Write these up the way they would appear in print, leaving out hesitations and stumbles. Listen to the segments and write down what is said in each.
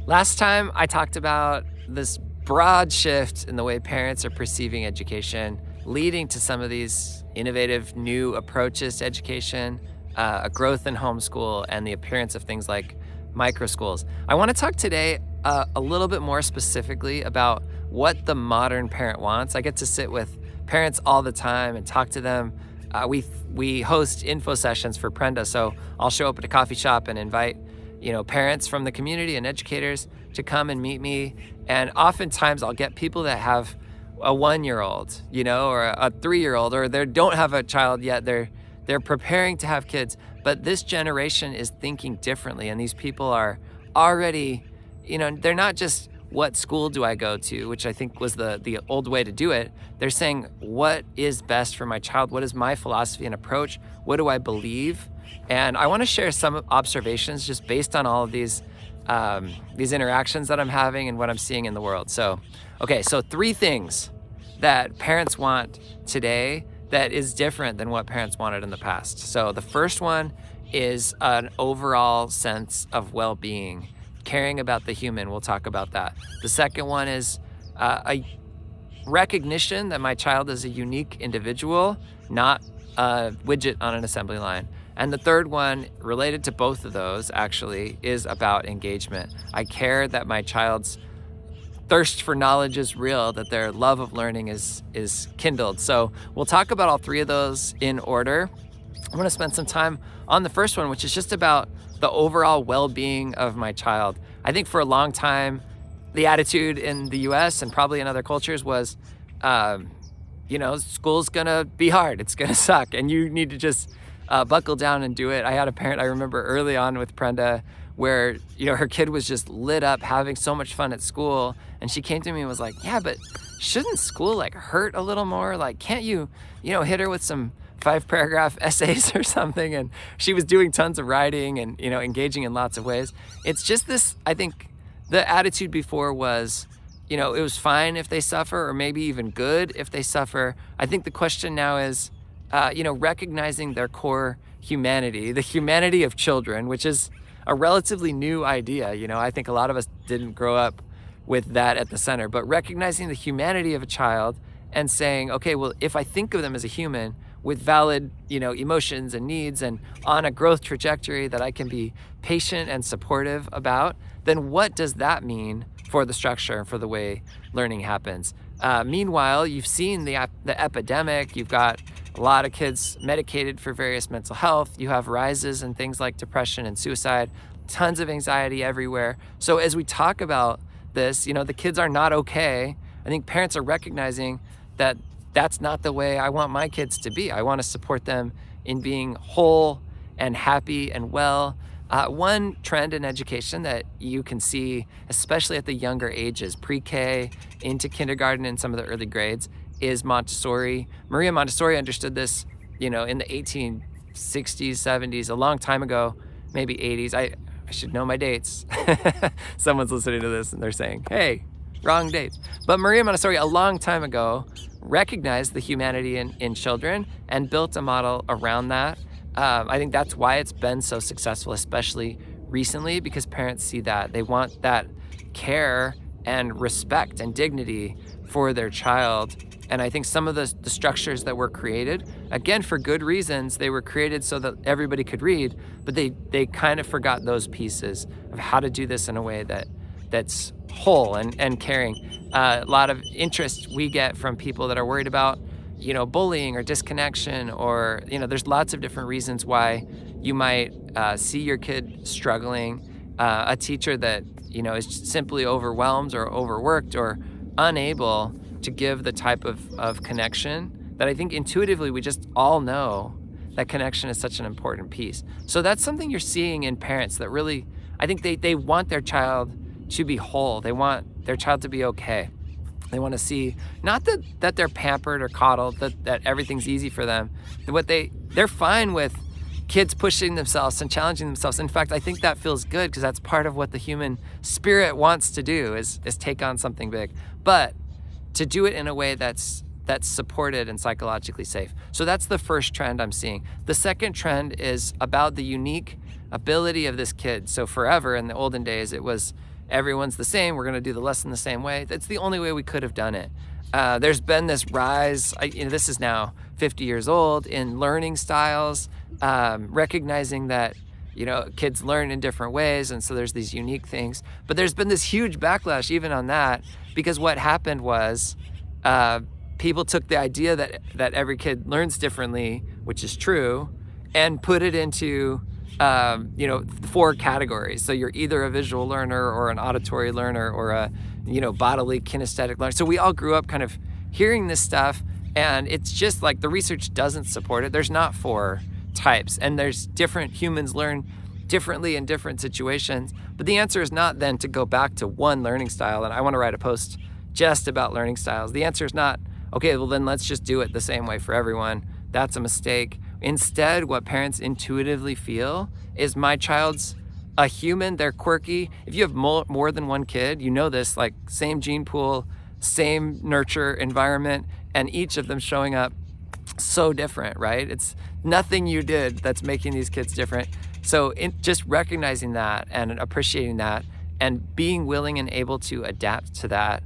Last time I talked about this broad shift in the way parents are perceiving education, leading to some of these innovative new approaches to education, a growth in homeschool, and the appearance of things like micro schools. I want to talk today a little bit more specifically about what the modern parent wants. I get to sit with parents all the time and talk to them. We host info sessions for Prenda, so I'll show up at a coffee shop and invite parents from the community and educators to come and meet me. And oftentimes I'll get people that have a 1-year-old, or a 3-year-old, or they don't have a child yet. They're preparing to have kids, but this generation is thinking differently. And these people are already, they're not just what school do I go to, which I think was the old way to do it. They're saying, what is best for my child? What is my philosophy and approach? What do I believe? And I want to share some observations just based on all of these interactions that I'm having and what I'm seeing in the world. So 3 things that parents want today that is different than what parents wanted in the past. So the first one is an overall sense of well-being, caring about the human. We'll talk about that. The second one is a recognition that my child is a unique individual, not a widget on an assembly line. And the third one, related to both of those actually, is about engagement. I care that my child's thirst for knowledge is real, that their love of learning is kindled. So we'll talk about all 3 of those in order. I'm gonna spend some time on the first one, which is just about the overall well-being of my child. I think for a long time, the attitude in the US and probably in other cultures was, school's gonna be hard, it's gonna suck, and you need to just buckle down and do it. I had a parent I remember early on with Prenda where, her kid was just lit up having so much fun at school. And she came to me and was like, yeah, but shouldn't school hurt a little more? Can't you, hit her with some 5-paragraph essays or something? And she was doing tons of writing and, engaging in lots of ways. It's just this, I think the attitude before was, it was fine if they suffer, or maybe even good if they suffer. I think the question now is, recognizing their core humanity, the humanity of children, which is a relatively new idea. I think a lot of us didn't grow up with that at the center, but recognizing the humanity of a child and saying, okay, well, if I think of them as a human with valid, emotions and needs and on a growth trajectory that I can be patient and supportive about, then what does that mean for the structure and for the way learning happens? Meanwhile, you've seen the epidemic. You've got a lot of kids medicated for various mental health. You have rises in things like depression and suicide, tons of anxiety everywhere. So as we talk about this, the kids are not okay. I think parents are recognizing that that's not the way I want my kids to be. I want to support them in being whole and happy and well. One trend in education that you can see, especially at the younger ages, pre-K into kindergarten and some of the early grades, is Montessori. Maria Montessori understood this, in the 1860s, 70s, a long time ago, maybe 80s. I should know my dates. Someone's listening to this and they're saying, hey, wrong dates. But Maria Montessori, a long time ago, recognized the humanity in children and built a model around that. I think that's why it's been so successful, especially recently, because parents see that. They want that care and respect and dignity for their child. And I think some of the structures that were created, again, for good reasons, they were created so that everybody could read, but they kind of forgot those pieces of how to do this in a way that's whole and caring. A lot of interest we get from people that are worried about bullying or disconnection, or, there's lots of different reasons why you might see your kid struggling, a teacher that, is simply overwhelmed or overworked or unable to give the type of connection that I think intuitively we just all know that connection is such an important piece. So that's something you're seeing in parents that really, I think they want their child to be whole. They want their child to be okay. They want to see, not that they're pampered or coddled, that everything's easy for them. They're fine with kids pushing themselves and challenging themselves. In fact, I think that feels good because that's part of what the human spirit wants to do is take on something big. But to do it in a way that's supported and psychologically safe. So that's the first trend I'm seeing. The second trend is about the unique ability of this kid. So forever in the olden days, it was everyone's the same. We're going to do the lesson the same way. That's the only way we could have done it. There's been this rise, this is now 50 years old, in learning styles, recognizing that, kids learn in different ways. And so there's these unique things. But there's been this huge backlash even on that, because what happened was people took the idea that every kid learns differently, which is true, and put it into 4 categories. So you're either a visual learner or an auditory learner or a bodily kinesthetic learner. So we all grew up kind of hearing this stuff, and it's just like the research doesn't support it. There's not 4 types, and there's different humans learn differently in different situations. But the answer is not then to go back to one learning style. And I want to write a post just about learning styles. The answer is not, okay, well then let's just do it the same way for everyone. That's a mistake. Instead, what parents intuitively feel is my child's a human, they're quirky. If you have more than one kid, this, like same gene pool, same nurture environment, and each of them showing up so different, right? It's nothing you did that's making these kids different. So just recognizing that and appreciating that and being willing and able to adapt to that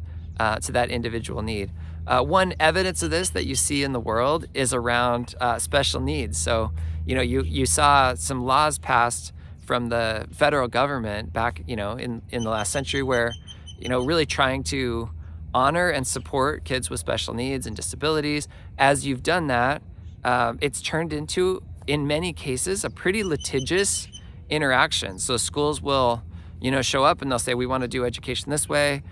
individual need. One evidence of this that you see in the world is around special needs. So, you saw some laws passed from the federal government back, in the last century where, really trying to honor and support kids with special needs and disabilities. As you've done that, it's turned into, in many cases, a pretty litigious interaction. So schools will, show up and they'll say, we want to do education this way.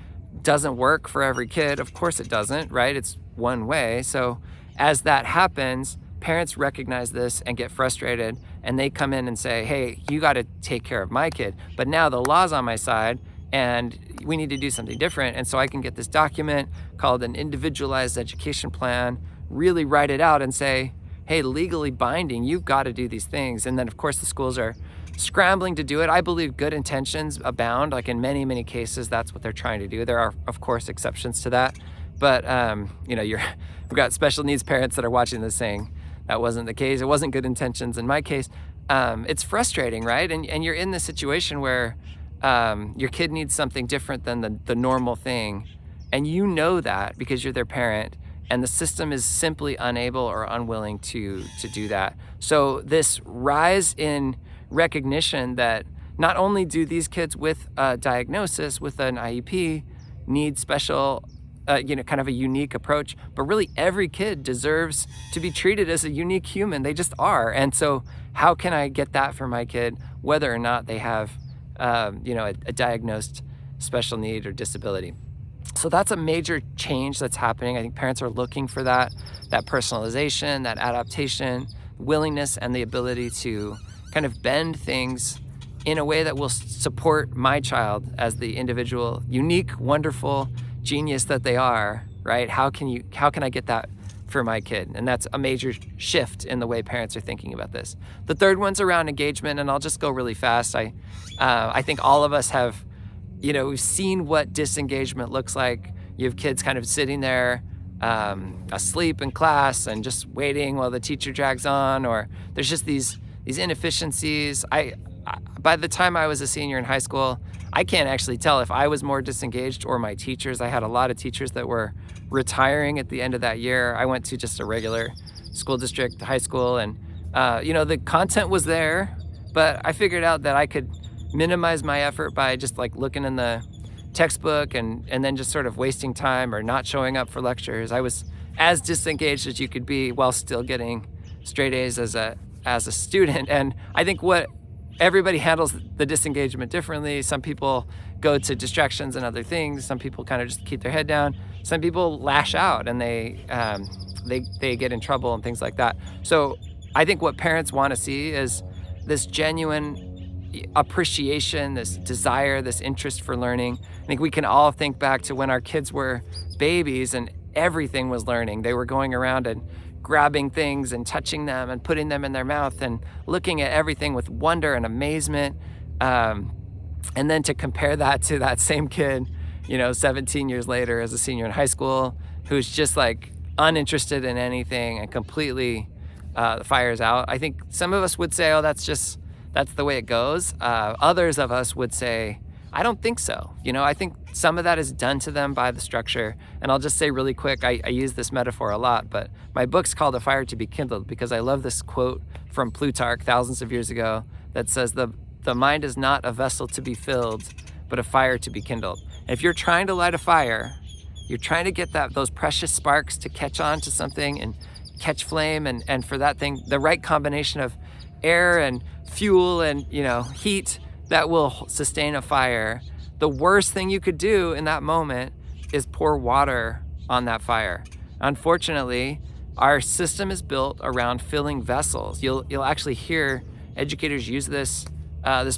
Doesn't work for every kid. Of course it doesn't, right? It's one way. So as that happens, parents recognize this and get frustrated, and they come in and say, hey, you got to take care of my kid. But now the law's on my side and we need to do something different. And so I can get this document called an individualized education plan, really write it out and say, hey, legally binding, you've got to do these things. And then of course the schools are scrambling to do it. I believe good intentions abound. Like in many, many cases, that's what they're trying to do. There are, of course, exceptions to that. But, we've got special needs parents that are watching this saying, that wasn't the case. It wasn't good intentions in my case. It's frustrating, right? And you're in this situation where your kid needs something different than the normal thing. And that because you're their parent, and the system is simply unable or unwilling to do that. So this rise in recognition that not only do these kids with a diagnosis, with an IEP, need special, kind of a unique approach, but really every kid deserves to be treated as a unique human. They just are. And so how can I get that for my kid, whether or not they have, a diagnosed special need or disability? So that's a major change that's happening. I think parents are looking for that personalization, that adaptation, willingness, and the ability to kind of bend things in a way that will support my child as the individual, unique, wonderful genius that they are, right? How can I get that for my kid? And that's a major shift in the way parents are thinking about this. The third one's around engagement, and I'll just go really fast. I think all of us have, we've seen what disengagement looks like. You have kids kind of sitting there asleep in class and just waiting while the teacher drags on, or there's just these inefficiencies. By the time I was a senior in high school, I can't actually tell if I was more disengaged or my teachers. I had a lot of teachers that were retiring at the end of that year. I went to just a regular school district high school, and the content was there, but I figured out that I could minimize my effort by just like looking in the textbook and then just sort of wasting time or not showing up for lectures. I was as disengaged as you could be while still getting straight A's as a student. And I think what everybody handles the disengagement differently. Some people go to distractions and other things. Some people kind of just keep their head down. Some people lash out and they get in trouble and things like that. So I think what parents want to see is this genuine appreciation, this desire, this interest for learning. I think we can all think back to when our kids were babies and everything was learning. They were going around and grabbing things and touching them and putting them in their mouth and looking at everything with wonder and amazement. And then to compare that to that same kid, 17 years later as a senior in high school, who's just like uninterested in anything and completely fires out. I think some of us would say, oh, that's the way it goes. Others of us would say, I don't think so. I think some of that is done to them by the structure. And I'll just say really quick, I use this metaphor a lot, but my book's called A Fire to be Kindled because I love this quote from Plutarch thousands of years ago that says, the mind is not a vessel to be filled, but a fire to be kindled. And if you're trying to light a fire, you're trying to get those precious sparks to catch on to something and catch flame, and for that thing, the right combination of air and fuel and heat that will sustain a fire. The worst thing you could do in that moment is pour water on that fire. Unfortunately, our system is built around filling vessels. You'll actually hear educators use this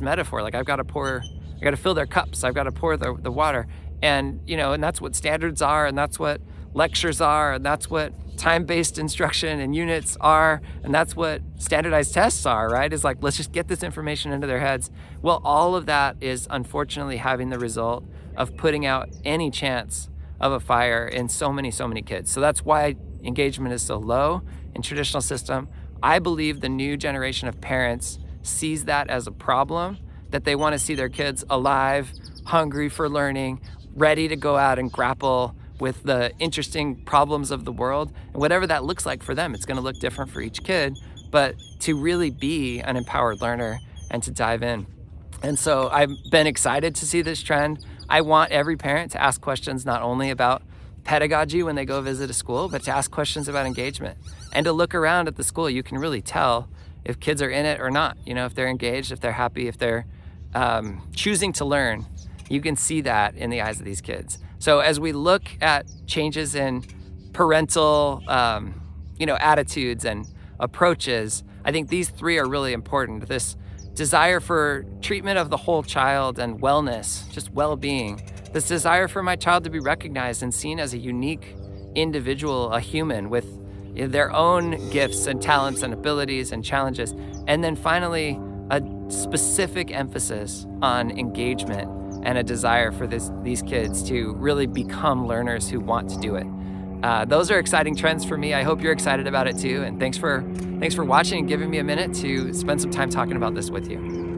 metaphor, like I've got to fill their cups, I've got to pour the water. And and that's what standards are, and that's what lectures are, and that's what time-based instruction and units are, and that's what standardized tests are, right? Is like, let's just get this information into their heads. Well, all of that is unfortunately having the result of putting out any chance of a fire in so many kids. So that's why engagement is so low in traditional system. I believe the new generation of parents sees that as a problem, that they want to see their kids alive, hungry for learning, ready to go out and grapple with the interesting problems of the world. And whatever that looks like for them, it's going to look different for each kid, but to really be an empowered learner and to dive in. And so I've been excited to see this trend. I want every parent to ask questions not only about pedagogy when they go visit a school, but to ask questions about engagement and to look around at the school. You can really tell if kids are in it or not, if they're engaged, if they're happy, if they're choosing to learn. You can see that in the eyes of these kids. So as we look at changes in parental, attitudes and approaches, I think these three are really important. This desire for treatment of the whole child and wellness, just well-being. This desire for my child to be recognized and seen as a unique individual, a human with their own gifts and talents and abilities and challenges. And then finally, a specific emphasis on engagement and a desire for these kids to really become learners who want to do it. Those are exciting trends for me. I hope you're excited about it too. And thanks for watching and giving me a minute to spend some time talking about this with you.